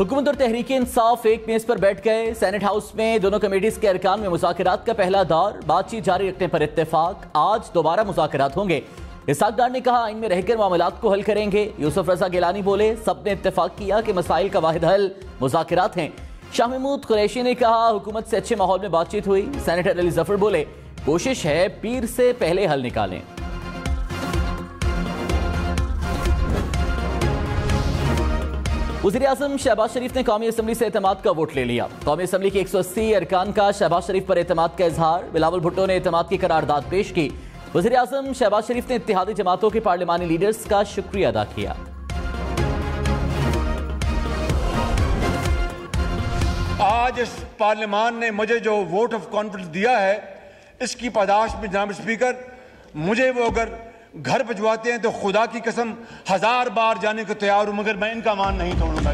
हुकूमत और तहरीक इंसाफ एक मेज पर बैठ गए। सेनेट हाउस में दोनों कमेटीज के अरकान में मुज़ाकरात का पहला दौर, बातचीत जारी रखने पर इत्तेफाक। आज दोबारा मुज़ाकरात होंगे। इसहाक डार ने कहा आइन में रहकर मामलात को हल करेंगे। यूसुफ रजा गिलानी बोले सबने इत्तेफाक किया कि मसाइल का वाहिद हल मुज़ाकरात हैं। शाह महमूद कुरैशी ने कहा हुकूमत से अच्छे माहौल में बातचीत हुई। सेनेटर अली जफर बोले कोशिश है पीर से पहले हल निकालें। वज़ीर-ए-आज़म शहबाज शरीफ ने कौमी असम्बली से एतमाद का वोट ले लिया। कौमी असम्बली के 180 अरकान का शहबाज शरीफ पर एतमाद का इजहार। बिलावल भुट्टो ने एतमाद की करारदाद पेश की। वज़ीर-ए-आज़म शहबाज शरीफ ने इत्तेहादी जमातों के पार्लिमानी लीडर्स का शुक्रिया अदा किया। आज इस पार्लियामान ने मुझे जो वोट ऑफ कॉन्फिडेंस दिया है, इसकी पादाश में जनाब स्पीकर मुझे वो अगर घर भिजवाते हैं तो खुदा की कसम 1000 बार जाने को तैयार हूं, मगर मैं इनका मान नहीं तोड़ूंगा।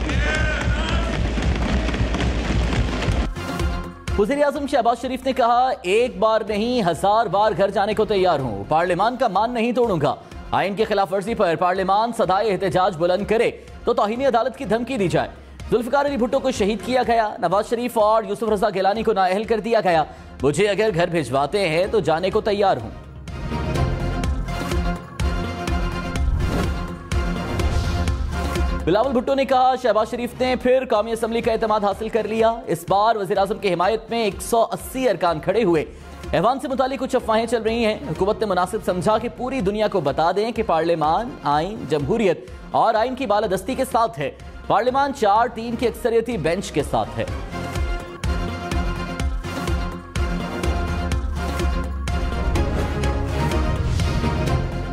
वज़ीर-ए-आज़म शहबाज शरीफ ने कहा एक बार नहीं 1000 बार घर जाने को तैयार हूं, पार्लियामान का मान नहीं तोड़ूंगा। आइन की खिलाफ वर्जी पर पार्लियामान सदाए एहतजाज बुलंद करे तो तौहीन अदालत की धमकी दी जाए। जुल्फ़िकार अली भुट्टो को शहीद किया गया। नवाज शरीफ और यूसुफ रजा गिलानी को नाअहल कर दिया गया। मुझे अगर घर भिजवाते हैं तो जाने को तैयार हूं। बिलावल भुट्टो ने कहा शहबाज शरीफ ने फिर कौमी असम्बली का एतमाद हासिल कर लिया। इस बार वज़ीर-ए-आज़म की हिमायत में 180 अरकान खड़े हुए। ऐवान से मुतालिक कुछ अफवाहें चल रही हैं। हुकूमत ने मुनासिब समझा कि पूरी दुनिया को बता दें कि पार्लियामान आइन, जमहूरियत और आइन की बालादस्ती के साथ है। पार्लियामान 4-3 की अक्सरियती बेंच के साथ है।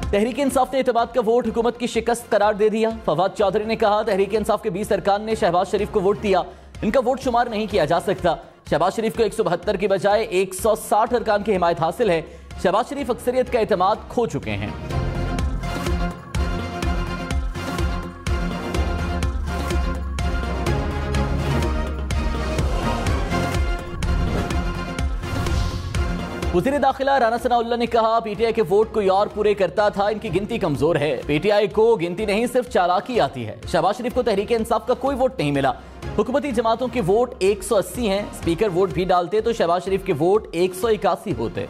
तहरीक इंसाफ ने एतमाद का वोट हुकूमत की शिकस्त करार दे दिया। फवाद चौधरी ने कहा तहरीक इंसाफ के 20 अरकान ने शहबाज शरीफ को वोट दिया, इनका वोट शुमार नहीं किया जा सकता। शहबाज शरीफ को 172 की बजाय 160 अरकान की हिमायत हासिल है। शहबाज शरीफ अक्सरियत का एतमाद खो चुके हैं। वज़ीर दाखिला राना सनाउल्लाह ने कहा पीटीआई के वोट कोई और पूरे करता था, इनकी गिनती कमजोर है। पीटीआई को गिनती नहीं सिर्फ चालाकी आती है। शहबाज शरीफ को तहरीक इंसाफ का कोई वोट नहीं मिला। हुकूमती जमातों के वोट 180 हैं। स्पीकर वोट भी डालते तो शहबाज शरीफ के वोट 181 होते।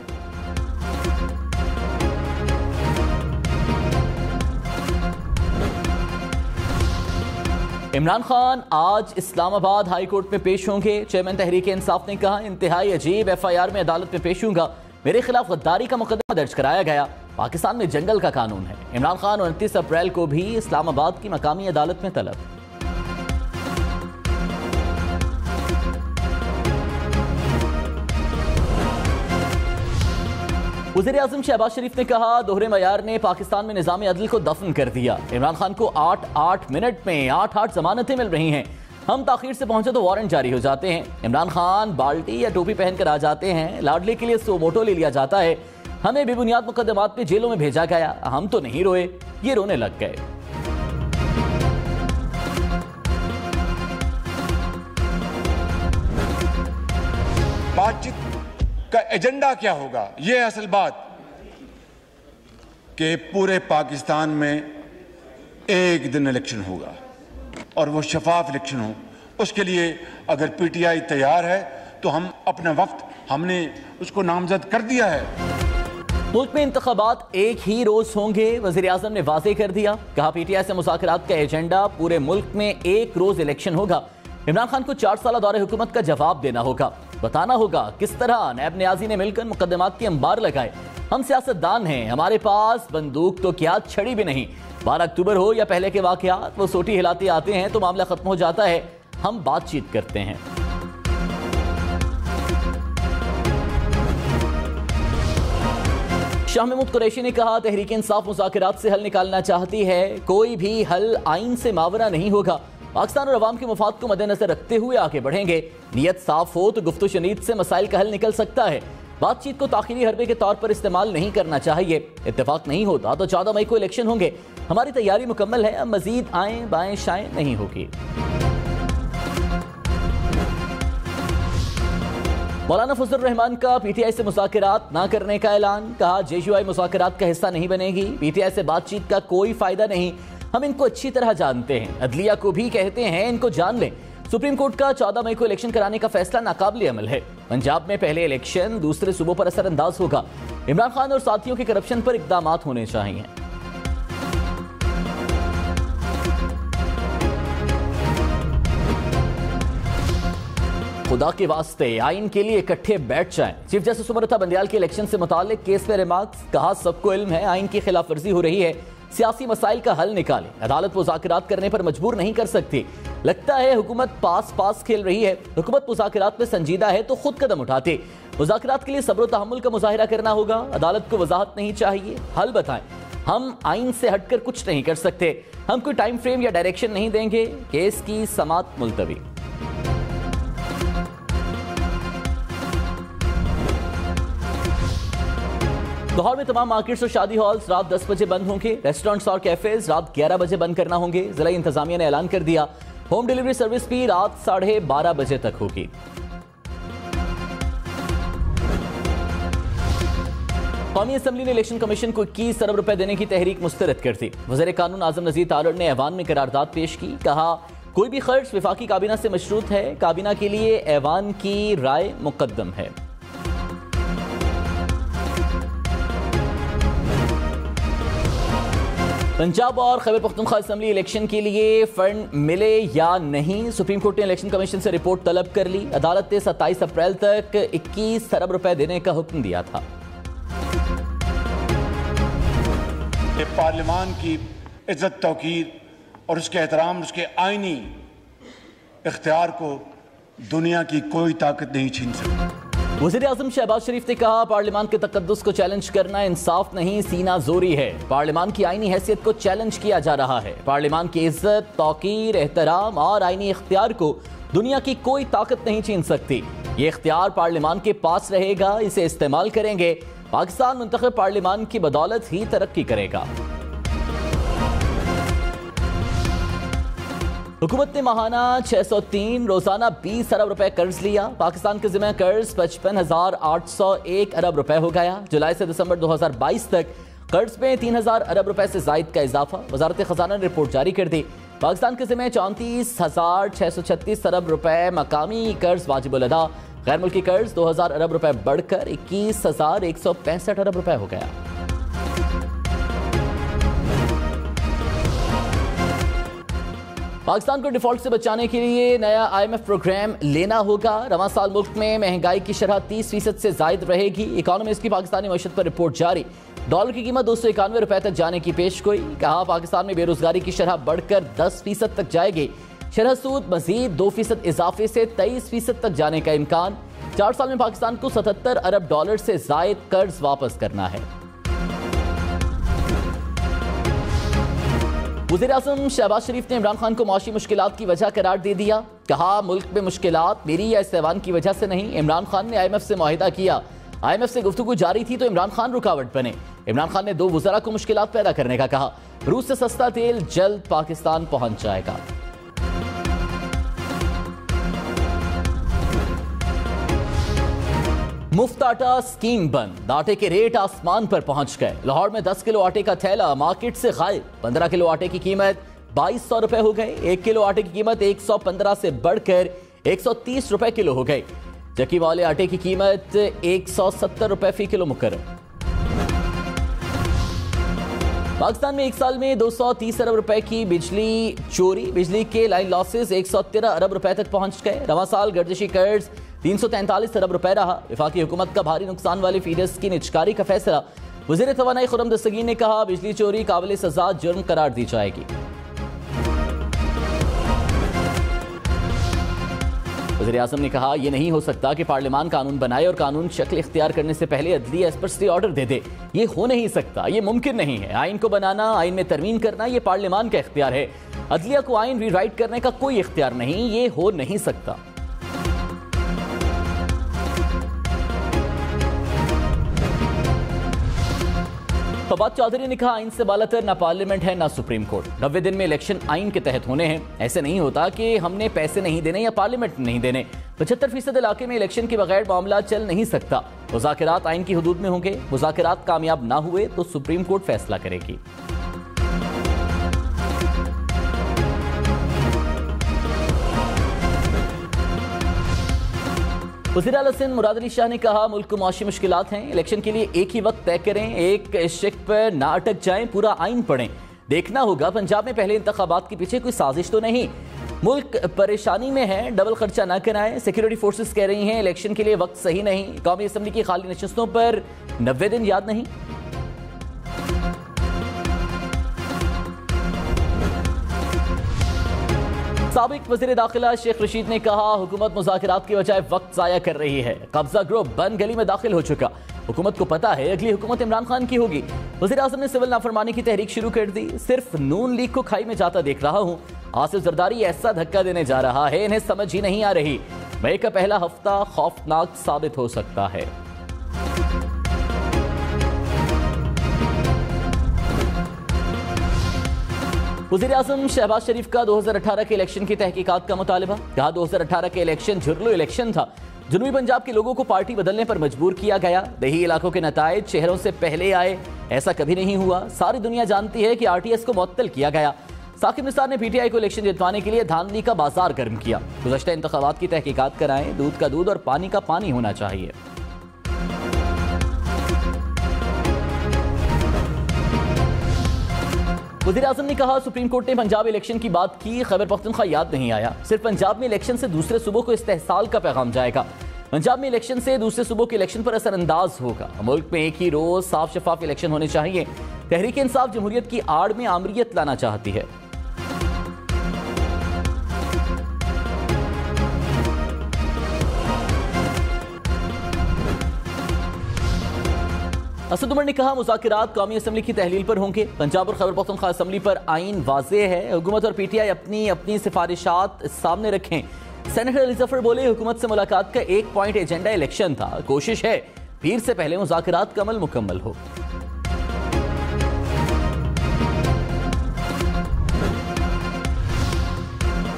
इमरान खान आज इस्लामाबाद हाई कोर्ट में पेश होंगे। चेयरमैन तहरीक इंसाफ ने कहा इंतहाई अजीब FIR में अदालत में पेश होऊंगा। मेरे खिलाफ गद्दारी का मुकदमा दर्ज कराया गया। पाकिस्तान में जंगल का कानून है। इमरान खान 29 अप्रैल को भी इस्लामाबाद की मकामी अदालत में तलब। वज़ीर-ए-आज़म शहबाज शरीफ ने कहा दोहरे मयार ने पाकिस्तान में निज़ाम अदल को दफन कर दिया। इमरान खान को 8-8 मिनट में 8-8 जमानतें मिल रही हैं। हम ताखीर से पहुंचे तो वारंट जारी हो जाते हैं। इमरान खान बाल्टी या टोपी पहनकर आ जाते हैं। लाडले के लिए सोमोटो ले लिया जाता है। हमें बेबुनियाद मुकदमात में जेलों में भेजा गया। हम तो नहीं रोए, ये रोने लग गए। बातचीत का एजेंडा क्या होगा, यह है असल बात कि पूरे पाकिस्तान में एक दिन इलेक्शन होगा और वो शफाफ इलेक्शन हो। उसके लिए अगर पीटीआई तैयार है तो हम अपना वक्त हमने उसको नामजद कर दिया है। मुल्क में इंतखाबात एक ही रोज होंगे। वज़ीर-ए-आज़म ने वाज़ेह कर दिया। कहा पीटीआई से मुज़ाकरात का एजेंडा पूरे मुल्क में एक रोज इलेक्शन होगा। इमरान खान को 4 साल दौरे हुकूमत का जवाब देना होगा। बताना होगा किस तरह नैब नियाजी ने मिलकर मुकदमात के अंबार लगाए। हम सियासतदान हैं, हमारे पास बंदूक तो क्या छड़ी भी नहीं। 12 अक्टूबर हो या पहले के वाकयात, वो सोटी हिलाते आते हैं तो मामला खत्म हो जाता है। हम बातचीत करते हैं। शाह महमूद कुरैशी ने कहा तहरीक इंसाफ मुज़ाकरात से हल निकालना चाहती है। कोई भी हल आइन से मावरा नहीं होगा। पाकिस्तान और अवाम के मफाद को मद्देनजर रखते हुए आगे बढ़ेंगे। नीयत साफ हो तो गुफ्तगू शनीद से मसाइल का हल निकल सकता है। बातचीत को ताखिरी हरबे के तौर पर इस्तेमाल नहीं करना चाहिए। इत्तेफाक नहीं होता तो 14 मई को इलेक्शन होंगे। हमारी तैयारी मुकम्मल है। अब मजीद आएं बाएं शाएं नहीं होगी। मौलाना फजल रहमान का पीटीआई से मुज़ाकरात न करने का ऐलान। कहा JUI मुज़ाकरात का हिस्सा नहीं बनेगी। पीटीआई से बातचीत का कोई फायदा नहीं। हम इनको अच्छी तरह जानते हैं। अदलिया को भी कहते हैं इनको जान लें। सुप्रीम कोर्ट का 14 मई को इलेक्शन कराने का फैसला नाकाबिले अमल है। पंजाब में पहले इलेक्शन दूसरे सूबों पर असरअंदाज होगा। इमरान खान और साथियों के करप्शन पर इक़दामात होने चाहिए। खुदा के वास्ते आइन के लिए इकट्ठे बैठ जाएं। चीफ जस्टिस सुब्रता बंदयाल के इलेक्शन से मुताल्लिक केस में रिमार्क्स, कहा सबको इल्म है आइन की खिलाफ वर्जी हो रही है, सियासी मसाइल का हल निकालें। अदालत मुज़ाकरात करने पर मजबूर नहीं कर सकती। लगता है हुकूमत पास खेल रही है। हुकूमत मुज़ाकरात में संजीदा है तो खुद कदम उठाते। मुज़ाकरात के लिए सब्र तहम्मुल का मुजाहिरा करना होगा। अदालत को वजाहत नहीं चाहिए, हल बताएं। हम आइन से हटकर कुछ नहीं कर सकते। हम कोई टाइम फ्रेम या डायरेक्शन नहीं देंगे। केस की समाअत मुलतवी। लाहौर में तमाम मार्केट्स और शादी हॉल्स रात 10 बजे बंद होंगे। रेस्टोरेंट्स और कैफेज रात 11 बजे बंद करना होंगे। जिला इंतजामिया ने ऐलान कर दिया होम डिलीवरी सर्विस भी रात 12:30 बजे तक होगी। कौमी असम्बली ने इलेक्शन कमीशन को 21 अरब रुपए देने की तहरीक मुस्तरद कर दी। वज़ीर कानून आजम नज़ीर तारड़ ने ऐवान में करारदाद पेश की। कहा कोई भी खर्च वफाकी काबीना से मशरूत है। काबीना के लिए ऐवान की राय मुकद्दम है। पंजाब और खैबर पख्तूनख्वा असेंबली इलेक्शन के लिए फंड मिले या नहीं, सुप्रीम कोर्ट ने इलेक्शन कमीशन से रिपोर्ट तलब कर ली। अदालत ने 27 अप्रैल तक 21 अरब रुपए देने का हुक्म दिया था। पार्लियामान की इज्जत तौकीर और उसके एहतराम, उसके आईनी इख्तियार को दुनिया की कोई ताकत नहीं छीन सकती। वज़ीर आज़म शहबाज शरीफ ने कहा पार्लियामान के तकद्दुस को चैलेंज करना इंसाफ नहीं सीना जोरी है। पार्लियामान की आईनी हैसियत को चैलेंज किया जा रहा है। पार्लियामान की इज्जत, तौकीर, एहतराम और आईनी इख्तियार को दुनिया की कोई ताकत नहीं छीन सकती। ये इख्तियार पार्लियामान के पास रहेगा, इसे इस्तेमाल करेंगे। पाकिस्तान मुंतखब पार्लियामान की बदौलत ही तरक्की करेगा। हुकूमत ने माहाना 603 रोजाना 20 अरब रुपए कर्ज लिया। पाकिस्तान के जिम्मे कर्ज 55,801 अरब रुपए हो गया। जुलाई से दिसंबर 2022 तक कर्ज में 3,000 अरब रुपए से जायद का इजाफा। वजारत खजाना ने रिपोर्ट जारी कर दी। पाकिस्तान के जिम्मे 34,636 अरब रुपए मकामी कर्ज वाजिबुल अदा। गैर मुल्की कर्ज 2,000 अरब रुपए बढ़कर 21,165 अरब रुपए हो गया। पाकिस्तान को डिफॉल्ट से बचाने के लिए नया IMF प्रोग्राम लेना होगा। रवां साल मुल्क में महंगाई की शरह 30% से जायद रहेगी। इकोनॉमिस्ट की पाकिस्तानी मईशत पर रिपोर्ट जारी। डॉलर की कीमत 291 रुपए तक जाने की पेशगोई। कहा पाकिस्तान में बेरोजगारी की शरह बढ़कर 10% तक जाएगी। शरह सूद मजीद 2% इजाफे से 23% तक जाने का इम्कान। 4 साल में पाकिस्तान को 77 अरब डॉलर से जायद कर्ज वापस करना है। वज़ीर आज़म शहबाज शरीफ ने इमरान खान को मौशी मुश्किलात की वजह करार दे दिया। कहा मुल्क में मुश्किलात मेरी या इस ऐवान की वजह से नहीं। इमरान खान ने IMF से मुआहिदा किया। IMF से गुफ्तगू जारी थी तो इमरान खान रुकावट बने। इमरान खान ने 2 वज़रा को मुश्किलात पैदा करने का कहा। रूस से सस्ता तेल जल्द पाकिस्तान पहुंच जाएगा। मुफ्त आटा स्कीम बंद। आटे के रेट आसमान पर पहुंच गए। लाहौर में 10 किलो आटे का थैला मार्केट से गायब। 15 किलो आटे की कीमत 2200 रुपए हो गए। 1 किलो आटे की कीमत 115 से बढ़कर 130 रुपए किलो हो गई। जबकि वाले आटे की कीमत 170 रुपए फी किलो मुकर्रर। पाकिस्तान में एक साल में 230 अरब रुपए की बिजली चोरी। बिजली के लाइन लॉसेस 113 अरब रुपए तक पहुंच गए। रवां साल गर्दिशी कर्ज 343 अरब रुपए रहा। वफाकी हुकूमत का भारी नुकसान वाले फीडर्स की निजकारी का फैसला। वज़ीर तवानाई खुर्रम दस्तगीर ने कहा बिजली चोरी काबिल सजा जुर्म करार दी जाएगी। वज़ीर आज़म ने कहा यह नहीं हो सकता कि पार्लियामान कानून बनाए और कानून शक्ल इख्तियार करने से पहले अदलिया इस पर स्टे ऑर्डर दे दे। ये हो नहीं सकता, ये मुमकिन नहीं है। आइन को बनाना, आइन में तरमीम करना ये पार्लियामान का इख्तियार है। अदलिया को आइन रीराइट करने का कोई इख्तियार नहीं। ये हो नहीं सकता। फवाद चौधरी ने कहा आइन से बालातर ना पार्लियामेंट है ना सुप्रीम कोर्ट। 90 दिन में इलेक्शन आइन के तहत होने हैं। ऐसे नहीं होता कि हमने पैसे नहीं देने या पार्लियामेंट नहीं देने। 75% इलाके में इलेक्शन के बगैर मामला चल नहीं सकता। मुज़ाकरात आइन की हुदूद में होंगे। मुज़ाकरात कामयाब ना हुए तो सुप्रीम कोर्ट फैसला करेगी। वज़ीर आला सिंध मुराद अली शाह ने कहा, मुल्क को माशी मुश्किलात हैं, इलेक्शन के लिए एक ही वक्त तय करें, एक शिक पर ना अटक जाएं, पूरा आइन पढ़ें। देखना होगा पंजाब में पहले इंतखाबात के पीछे कोई साजिश तो नहीं, मुल्क परेशानी में है, डबल खर्चा ना कराएं। सिक्योरिटी फोर्सेस कह रही हैं इलेक्शन के लिए वक्त सही नहीं, कौमी असम्बली की खाली नशस्तों पर 90 दिन याद नहीं। साबिक वज़ीर दाखिला शेख रशीद ने कहा, हुकूमत मुज़ाकरात की बजाय वक्त ज़ाया कर रही है, कब्जा ग्रुप बंद गली में दाखिल हो चुका, हुकूमत को पता है अगली हुकूमत इमरान खान की होगी। वज़ीर आज़म ने सिविल नाफरमानी की तहरीक शुरू कर दी, सिर्फ नून लीग को खाई में जाता देख रहा हूँ। आसिफ जरदारी ऐसा धक्का देने जा रहा है, इन्हें समझ ही नहीं आ रही। मई का पहला हफ्ता खौफनाक साबित हो सकता है। वज़ीर आज़म शहबाज शरीफ का 2018 के इलेक्शन की तहकीकात का मुतालबा, कहा 2018 के इलेक्शन झुरलू इलेक्शन था, जनूबी पंजाब के लोगों को पार्टी बदलने पर मजबूर किया गया, दही इलाकों के नताइज शहरों से पहले आए, ऐसा कभी नहीं हुआ, सारी दुनिया जानती है कि आरटीएस को मुअत्तल किया गया। साकिब निसार ने पीटीआई को इलेक्शन जितवाने के लिए धांधली का बाजार गर्म किया, गुज़श्ता इंतखाबात की तहकीकात कराएं, दूध का दूध और पानी का पानी होना चाहिए। वज़ीर आज़म ने कहा, सुप्रीम कोर्ट ने पंजाब इलेक्शन की बात की, खैबर पख्तूनख्वा याद नहीं आया, सिर्फ पंजाब में इलेक्शन से दूसरे सूबों को इस्तेहसाल का पैगाम जाएगा। पंजाब में इलेक्शन से दूसरे सूबों के इलेक्शन पर असरअंदाज होगा, मुल्क में एक ही रोज साफ शफाफ इलेक्शन होने चाहिए। तहरीक इंसाफ जमहूरियत की आड़ में आमरीत लाना चाहती है। असद उमर ने कहा, मुज़ाकरात कौमी असम्बली की तहलील पर होंगे, पंजाब और खैबर पख्तूनख्वा असम्बली पर आइन वाज़ेह है, हुकूमत और पीटीआई अपनी अपनी सिफारिशात सामने रखें। सेनेटर अली जफर बोले, हुकूमत से मुलाकात का एक पॉइंट एजेंडा इलेक्शन था, कोशिश है पीर से पहले मुज़ाकरात का अमल मुकम्मल हो।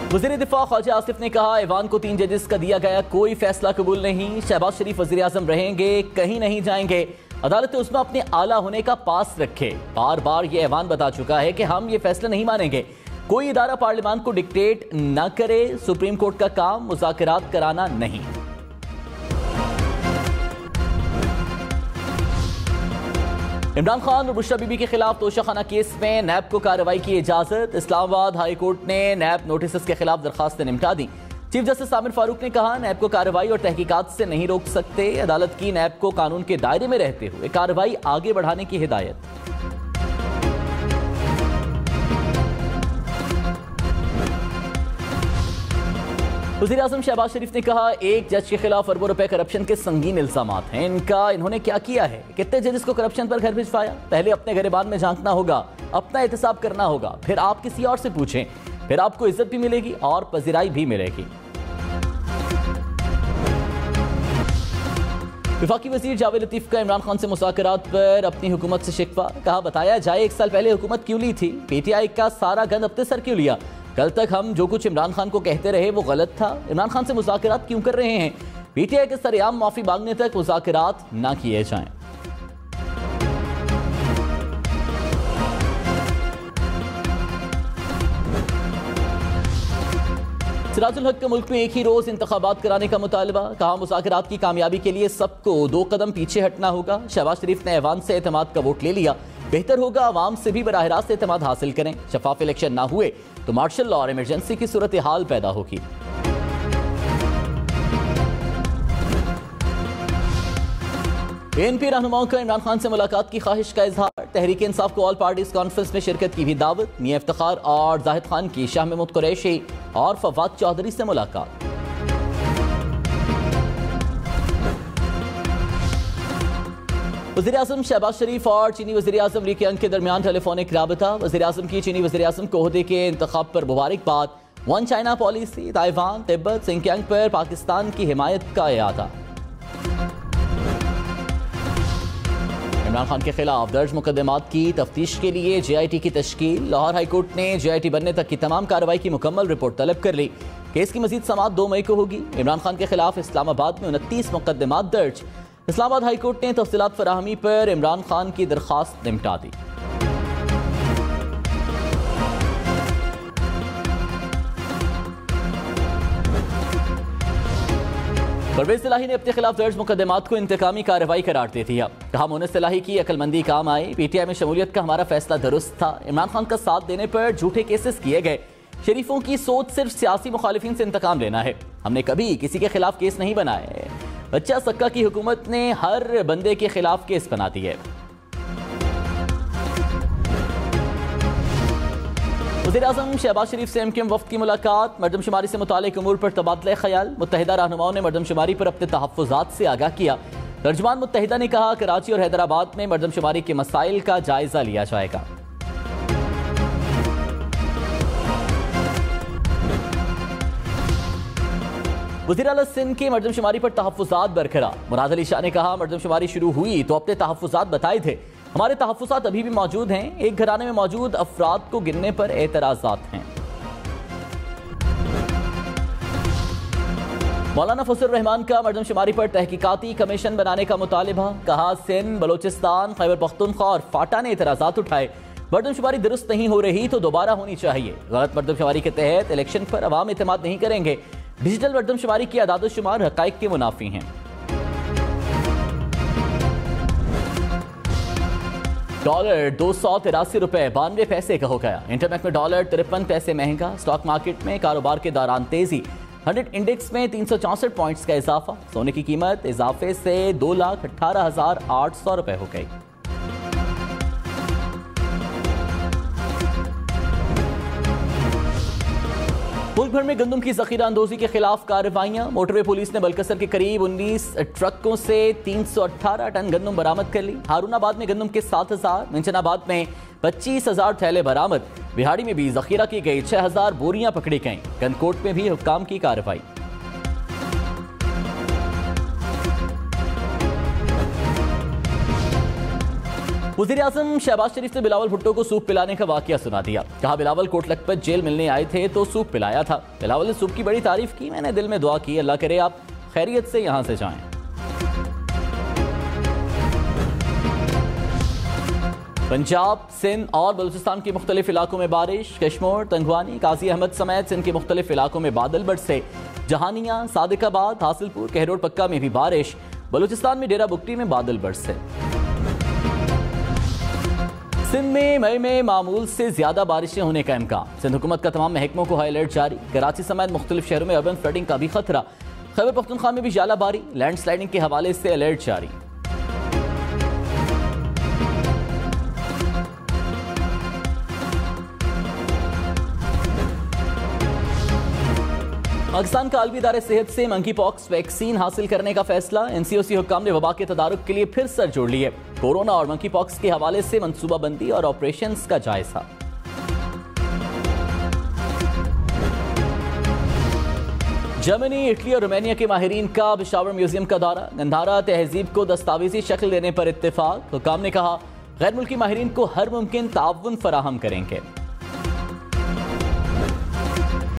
वज़ीर दिफा ख्वाजा आसिफ ने कहा, ऐवान को 3 जजेस का दिया गया कोई फैसला कबूल नहीं, शहबाज शरीफ वज़ीर आज़म रहेंगे, कहीं नहीं जाएंगे। अदालत उसमें अपने आला होने का पास रखे, बार बार ये ऐवान बता चुका है कि हम ये फैसला नहीं मानेंगे। कोई इदारा पार्लियामान को डिक्टेट न करे, सुप्रीम कोर्ट का काम मुज़ाकरात कराना नहीं। इमरान खान और बुशरा बीबी के खिलाफ तोशाखाना केस में नैब को कार्रवाई की इजाजत, इस्लामाबाद हाई कोर्ट ने नैब नोटिस के खिलाफ दरखास्तें निपटा दी। चीफ जस्टिस आमिर फारूक ने कहा, नैब को कार्रवाई और तहकीकात से नहीं रोक सकते, अदालत की नैब को कानून के दायरे में रहते हुए कार्रवाई आगे बढ़ाने की हिदायत। वज़ीर आज़म शहबाज शरीफ ने कहा, एक जज के खिलाफ अरबों रुपए करप्शन के संगीन इल्जामात हैं, इन्होंने क्या किया है, कितने जजेस को करप्शन पर घर भिजवाया। पहले अपने गिरबान में झांकना होगा, अपना एहतसाब करना होगा, फिर आप किसी और से पूछें, फिर आपको इज्जत भी मिलेगी और पजीराई भी मिलेगी। वफाकी वजीर जावेद लतीफ का इमरान खान से मुज़ाकरात पर अपनी हुकूमत से शिकवा, कहा बताया जाए 1 साल पहले हुकूमत क्यों ली थी, पीटीआई का सारा गंद अपने सर क्यों लिया, कल तक हम जो कुछ इमरान खान को कहते रहे वो गलत था, इमरान खान से मुज़ाकरात क्यों कर रहे हैं, पीटीआई के सरेआम माफी मांगने तक मुज़ाकरात ना किए जाएं। सिराजुल हक का मुल्क में एक ही रोज इंतखाबात कराने का मुतालबा, कहा मुज़ाकरात की कामयाबी के लिए सबको 2 कदम पीछे हटना होगा। शहबाज शरीफ ने ऐवान से एतमाद का वोट ले लिया, बेहतर होगा आवाम से भी बराह रास्त एतमाद हासिल करें, शफाफ इलेक्शन ना हुए तो मार्शल लॉ और इमरजेंसी की सूरत हाल पैदा होगी। एएनपी रहनुमाओं का इमरान खान से मुलाकात की ख्वाहिश का इजहार, तहरीक इंसाफ को ऑल पार्टीज कॉन्फ्रेंस में शिरकत की भी दावत, मियां इफ्तिखार और जाहिद खान की शाह महमूद कुरैशी और फवाद चौधरी से मुलाकात। वज़ीर आज़म शहबाज शरीफ और चीनी वज़ीर आज़म ली कियांग के दरमियान टेलीफोनिक राबता, वज़ीर आज़म की चीनी वज़ीर आज़म को ओहदे के इंतखाब पर मुबारकबाद, 1 China policy, Taiwan, Tibet, Sinkiang पर पाकिस्तान की हिमायत का इरादा। इमरान खान के खिलाफ दर्ज मुकदमात की तफ्तीश के लिए JIT की तश्कील, लाहौर हाईकोर्ट ने JIT बनने तक की तमाम कार्रवाई की मुकम्मल रिपोर्ट तलब कर ली। केस की मजीद समाअत 2 मई को होगी। इमरान खान के खिलाफ इस्लामाबाद में 29 मुकदमात दर्ज। इस्लामाबाद हाईकोर्ट ने तफसीलात फराहमी पर इमरान खान की दरखास्त निपटा दी। परवेज इलाही ने अपने खिलाफ दर्ज मुकदमात को इंतकामी कार्रवाई करार दे दिया। कहा मोनिस इलाही की अक्लमंदी काम आई, पीटीआई में शमूलियत का हमारा फैसला दुरुस्त था। इमरान खान का साथ देने पर झूठे केसेस किए गए। शरीफों की सोच सिर्फ सियासी मुखालिफिन से इंतकाम लेना है। हमने कभी किसी के खिलाफ केस नहीं बनाए। बच्चा सक्का की हुकूमत ने हर बंदे के खिलाफ केस बना दिए। वज़ीर-ए-आज़म शहबाज शरीफ से एमक्यूएम वफ्द की मुलाकात। मरदमशुमारी से मुतालिक उमूर पर तबादला ख्याल। मुत्तहिदा रहनुमाओं ने मरदमशुमारी पर अपने तहफ़्फ़ुज़ात से आगाह किया। तर्जुमान मुत्तहिदा ने कहा कराची और हैदराबाद में मरदमशुमारी के मसाइल का जायजा लिया जाएगा। वज़ीर आला सिंध की मरदमशुमारी पर तहफ़्फ़ुज़ात बरकरार। मुराद अली शाह ने कहा मरदमशुमारी शुरू हुई तो अपने तहफ़्फ़ुज़ात बताए थे, हमारे तहफ़्फ़ुज़ात अभी भी मौजूद हैं। एक घराने में मौजूद अफराद को गिनने पर एतराज़ात हैं। मौलाना फजल रहमान का मरदमशुमारी पर तहकीकाती कमीशन बनाने का मुतालिबा। कहा सिंध, बलोचिस्तान, खैबर पख्तूनख्वा और फाटा ने एतराज़ात उठाए। मरदमशुमारी दुरुस्त नहीं हो रही तो दोबारा होनी चाहिए। गलत मरदमशुमारी के तहत इलेक्शन पर अवाम एतमाद नहीं करेंगे। डिजिटल मरदमशुमारी की आदाद-ओ-शुमार हक़ाइक़ के मुनाफी हैं। डॉलर 283 रुपए 92 पैसे का हो गया। इंटरनेट में डॉलर 53 पैसे महंगा। स्टॉक मार्केट में कारोबार के दौरान तेजी। 100 इंडेक्स में 364 पॉइंट्स का इजाफा। सोने की कीमत इजाफे से 2,18,800 रुपए हो गई। मुल्क भर में गंदम की जखीरा अंदोजी के खिलाफ कार्रवाइयां। मोटरवे पुलिस ने बलकसर के करीब 19 ट्रकों से 318 टन गंदम बरामद कर ली। हारूनाबाद में गंदम के 7,000, मिंचनाबाद में 25,000 थैले बरामद। बिहाड़ी में भी जखीरा की गई 6,000 बोरियां पकड़ी गईं। गनकोट में भी हुक्काम की कार्रवाई। वज़ीर-ए-आज़म शहबाज शरीफ ने बिलावल भुट्टो को सूप पिलाने का वाकया सुना दिया। कहा बिलावल कोट लखपत जेल मिलने आए थे तो सूप पिलाया था। बिलावल ने सूप की बड़ी तारीफ की। मैंने दिल में दुआ की अल्लाह करे आप खैरियत से यहां से जाएं। पंजाब, सिंध और बलूचिस्तान के मुख्तलिफ इलाकों में बारिश। कश्मीर, तंगवानी, काजी अहमद समेत सिंध के मुख्तलिफ इलाकों में बादल बरसे। जहानिया, सादिकाबाद, हासिलपुर, कहरोड पक्का में भी बारिश। बलूचिस्तान में डेरा बुगटी में बादल बरसे। सिंध में मई में मामूल से ज्यादा बारिशें होने का इम्कान। सिंध हुकूमत का तमाम महकमों को हाई अलर्ट जारी। कराची समेत मुख्तलिफ शहरों में अर्बन फ्लडिंग का भी खतरा। खैबर पख्तूनख्वा में भी जालाबारी, लैंडस्लाइडिंग के हवाले से अलर्ट जारी। पाकिस्तान का आलमी इदारे सेहत से मंकी पॉक्स वैक्सीन हासिल करने का फैसला। एनसीओसी हुक्काम ने वबा के तदारुक के लिए फिर सर जोड़ लिए। कोरोना और मंकी पॉक्स के हवाले से मनसूबाबंदी और ऑपरेशंस का जायजा। जर्मनी, इटली और रोमानिया के माहिरीन का पेशावर म्यूजियम का दौरा। गंधारा तहजीब को दस्तावेजी शक्ल देने पर इत्तेफाक। हुक्काम ने कहा गैर मुल्की माहिरीन को हर मुमकिन ताउन फराहम करेंगे।